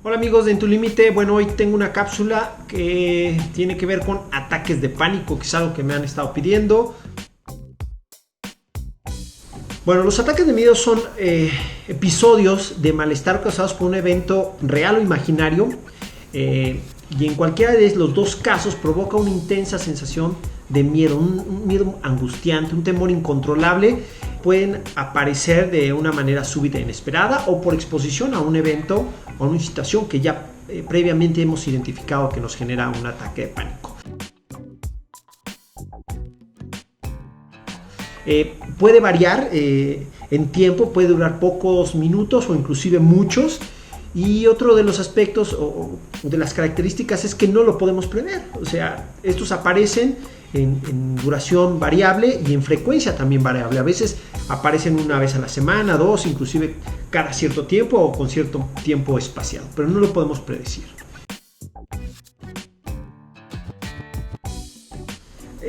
Hola amigos de En Tu Límite. Bueno, hoy tengo una cápsula que tiene que ver con ataques de pánico, que es algo que me han estado pidiendo. Bueno, los ataques de miedo son episodios de malestar causados por un evento real o imaginario, y en cualquiera de los dos casos provoca una intensa sensación de miedo, un miedo angustiante, un temor incontrolable. Pueden aparecer de una manera súbita e inesperada o por exposición a un evento o a una situación que ya previamente hemos identificado que nos genera un ataque de pánico. Puede variar en tiempo, puede durar pocos minutos o inclusive muchos. Y otro de los aspectos o de las características es que no lo podemos prever. O sea, estos aparecen en duración variable y en frecuencia también variable. A veces aparecen una vez a la semana, dos, inclusive cada cierto tiempo o con cierto tiempo espaciado, pero no lo podemos predecir.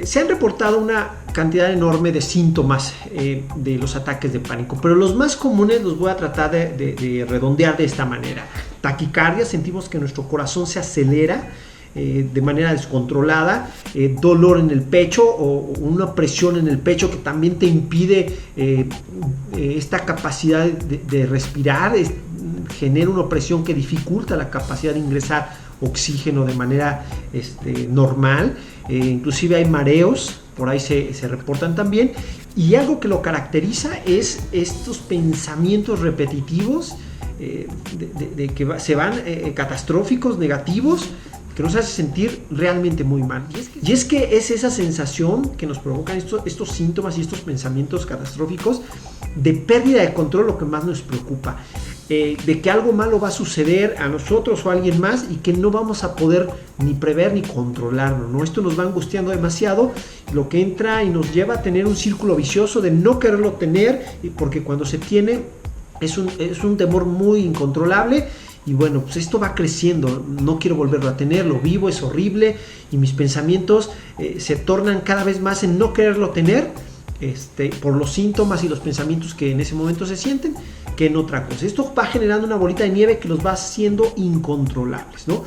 Se han reportado una cantidad enorme de síntomas de los ataques de pánico, pero los más comunes los voy a tratar de redondear de esta manera. Taquicardia, sentimos que nuestro corazón se acelera de manera descontrolada, dolor en el pecho o una presión en el pecho que también te impide esta capacidad de respirar, genera una presión que dificulta la capacidad de ingresar oxígeno de manera normal. Inclusive hay mareos, por ahí se reportan también, y algo que lo caracteriza es estos pensamientos repetitivos de que se van catastróficos, negativos, que nos hace sentir realmente muy mal. Y es que es esa sensación que nos provocan estos síntomas y estos pensamientos catastróficos de pérdida de control lo que más nos preocupa. De que algo malo va a suceder a nosotros o a alguien más y que no vamos a poder ni prever ni controlarlo, ¿no? Esto nos va angustiando demasiado, lo que entra y nos lleva a tener un círculo vicioso de no quererlo tener, porque cuando se tiene es un temor muy incontrolable. Y bueno, pues esto va creciendo, no quiero volverlo a tener, lo vivo, es horrible, y mis pensamientos se tornan cada vez más en no quererlo tener, por los síntomas y los pensamientos que en ese momento se sienten, que en otra cosa. Esto va generando una bolita de nieve que los va haciendo incontrolables, ¿no?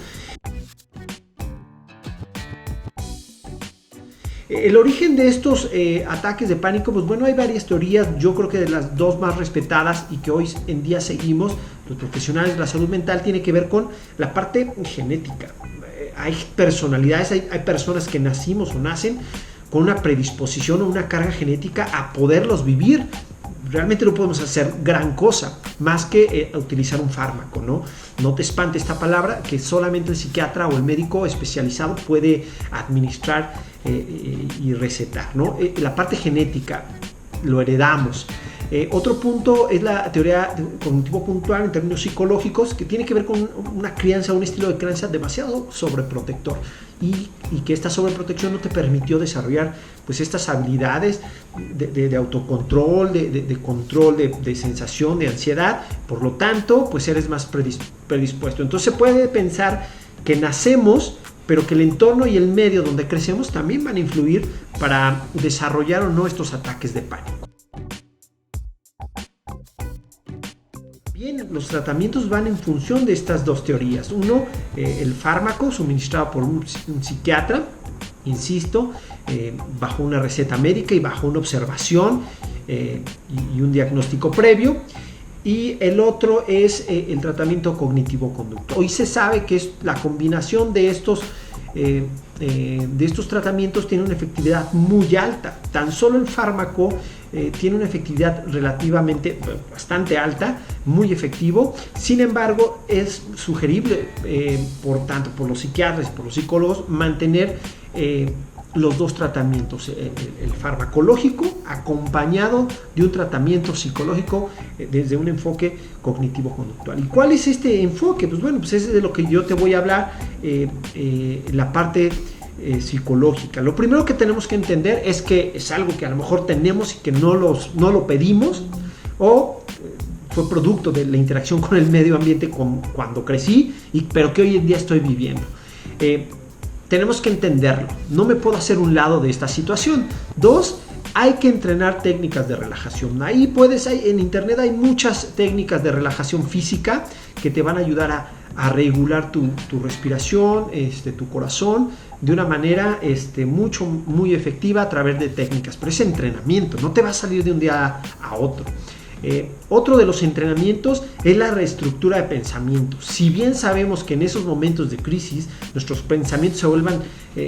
El origen de estos ataques de pánico, pues bueno, hay varias teorías. Yo creo que de las dos más respetadas y que hoy en día seguimos los profesionales de la salud mental, tiene que ver con la parte genética. Hay personalidades, hay personas que nacimos o nacen con una predisposición o una carga genética a poderlos vivir. Realmente no podemos hacer gran cosa más que utilizar un fármaco, ¿no? No te espante esta palabra, que solamente el psiquiatra o el médico especializado puede administrar y recetar, ¿no? La parte genética lo heredamos. Otro punto es la teoría cognitivo puntual en términos psicológicos, que tiene que ver con una crianza, un estilo de crianza demasiado sobreprotector, y que esta sobreprotección no te permitió desarrollar pues estas habilidades de autocontrol, de control de sensación, de ansiedad. Por lo tanto, pues eres más predispuesto. Entonces se puede pensar que nacemos, pero que el entorno y el medio donde crecemos también van a influir para desarrollar o no estos ataques de pánico. Bien, los tratamientos van en función de estas dos teorías. Uno, el fármaco suministrado por un psiquiatra, insisto, bajo una receta médica y bajo una observación y un diagnóstico previo. Y el otro es el tratamiento cognitivo-conductivo. Hoy se sabe que es la combinación de estos tratamientos tiene una efectividad muy alta. Tan solo el fármaco tiene una efectividad relativamente bastante alta, muy efectivo. Sin embargo, es sugerible, por tanto por los psiquiatras y por los psicólogos, mantener los dos tratamientos, el farmacológico acompañado de un tratamiento psicológico desde un enfoque cognitivo-conductual. ¿Y cuál es este enfoque? Pues bueno, pues es de lo que yo te voy a hablar, la parte psicológica. Lo primero que tenemos que entender es que es algo que a lo mejor tenemos y que no lo pedimos, o fue producto de la interacción con el medio ambiente cuando crecí, pero que hoy en día estoy viviendo. Tenemos que entenderlo. No me puedo hacer un lado de esta situación. Dos, hay que entrenar técnicas de relajación. En internet hay muchas técnicas de relajación física que te van a ayudar a regular tu respiración, tu corazón, de una manera muy efectiva a través de técnicas. Pero es entrenamiento, no te va a salir de un día a otro. Otro de los entrenamientos es la reestructura de pensamientos. Si bien sabemos que en esos momentos de crisis nuestros pensamientos se vuelvan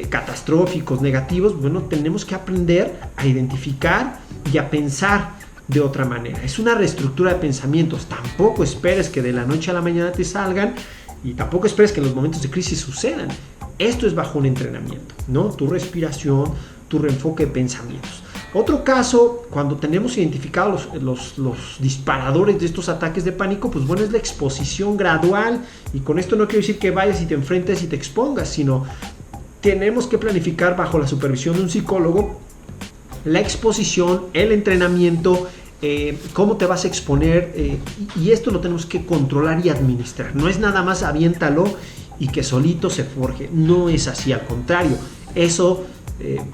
catastróficos, negativos, bueno, tenemos que aprender a identificar y a pensar de otra manera. Es una reestructura de pensamientos. Tampoco esperes que de la noche a la mañana te salgan y tampoco esperes que en los momentos de crisis sucedan. Esto es bajo un entrenamiento, ¿no? Tu respiración, tu reenfoque de pensamientos. Otro caso, cuando tenemos identificados los disparadores de estos ataques de pánico, pues bueno, es la exposición gradual. Y con esto no quiero decir que vayas y te enfrentes y te expongas, sino tenemos que planificar bajo la supervisión de un psicólogo la exposición, el entrenamiento, cómo te vas a exponer, y esto lo tenemos que controlar y administrar. No es nada más aviéntalo y que solito se forje. No es así, al contrario, eso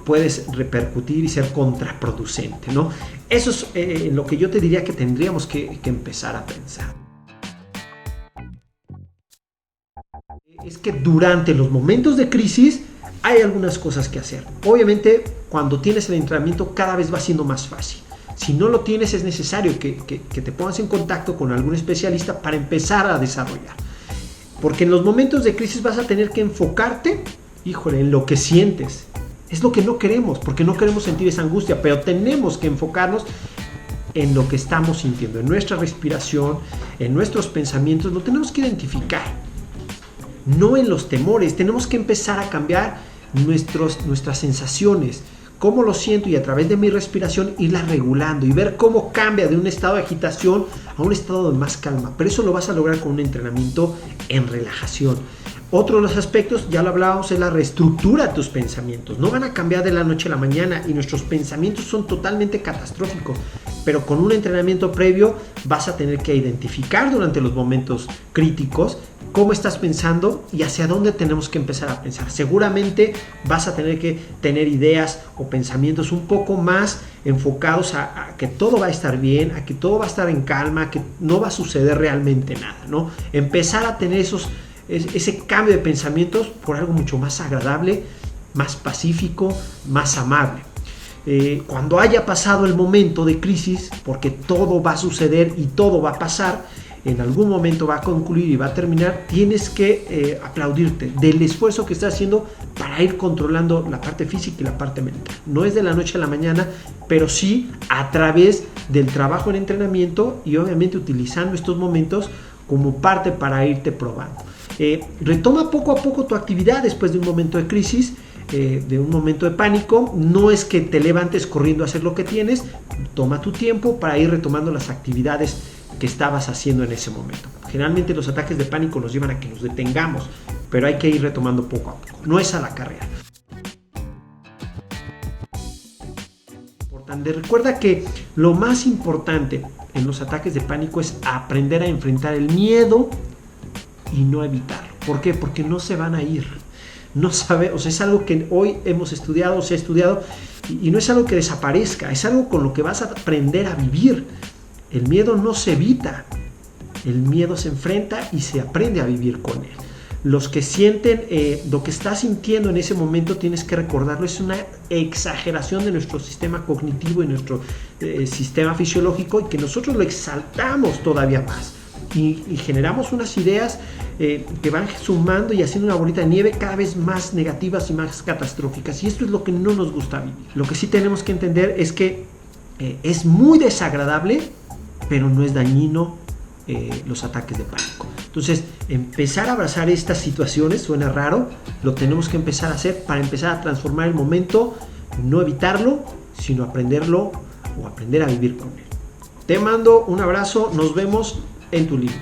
puedes repercutir y ser contraproducente, ¿no? Eso es lo que yo te diría que tendríamos que empezar a pensar. Es que durante los momentos de crisis hay algunas cosas que hacer. Obviamente, cuando tienes el entrenamiento cada vez va siendo más fácil. Si no lo tienes, es necesario que te pongas en contacto con algún especialista para empezar a desarrollar. Porque en los momentos de crisis vas a tener que enfocarte, en lo que sientes. Es lo que no queremos, porque no queremos sentir esa angustia, pero tenemos que enfocarnos en lo que estamos sintiendo, en nuestra respiración, en nuestros pensamientos. Lo tenemos que identificar, no en los temores. Tenemos que empezar a cambiar nuestras sensaciones, cómo lo siento, y a través de mi respiración irla regulando y ver cómo cambia de un estado de agitación a un estado de más calma. Pero eso lo vas a lograr con un entrenamiento en relajación. Otro de los aspectos, ya lo hablábamos, es la reestructura de tus pensamientos. No van a cambiar de la noche a la mañana y nuestros pensamientos son totalmente catastróficos, pero con un entrenamiento previo vas a tener que identificar durante los momentos críticos cómo estás pensando y hacia dónde tenemos que empezar a pensar. Seguramente vas a tener que tener ideas o pensamientos un poco más enfocados a que todo va a estar bien, a que todo va a estar en calma, que no va a suceder realmente nada, ¿no? Empezar a tener ese cambio de pensamientos por algo mucho más agradable, más pacífico, más amable. Cuando haya pasado el momento de crisis, porque todo va a suceder y todo va a pasar, en algún momento va a concluir y va a terminar, tienes que aplaudirte del esfuerzo que estás haciendo para ir controlando la parte física y la parte mental. No es de la noche a la mañana, pero sí a través del trabajo en entrenamiento y obviamente utilizando estos momentos como parte para irte probando. Retoma poco a poco tu actividad después de un momento de crisis, de un momento de pánico. No es que te levantes corriendo a hacer lo que tienes. Toma tu tiempo para ir retomando las actividades que estabas haciendo en ese momento. Generalmente los ataques de pánico nos llevan a que nos detengamos, pero hay que ir retomando poco a poco. No es a la carrera. Recuerda que lo más importante en los ataques de pánico es aprender a enfrentar el miedo y no evitarlo. ¿Por qué? Porque no se van a ir. No sabe, o sea, es algo que hoy hemos estudiado, se ha estudiado, y no es algo que desaparezca, es algo con lo que vas a aprender a vivir. El miedo no se evita, el miedo se enfrenta y se aprende a vivir con él. Los que sienten lo que estás sintiendo en ese momento, tienes que recordarlo, es una exageración de nuestro sistema cognitivo y nuestro sistema fisiológico, y que nosotros lo exaltamos todavía más y generamos unas ideas que van sumando y haciendo una bolita de nieve cada vez más negativas y más catastróficas, y esto es lo que no nos gusta vivir. Lo que sí tenemos que entender es que es muy desagradable, pero no es dañino los ataques de pánico. Entonces, empezar a abrazar estas situaciones, suena raro, lo tenemos que empezar a hacer para empezar a transformar el momento, no evitarlo, sino aprenderlo o aprender a vivir con él. Te mando un abrazo, nos vemos en tu libro.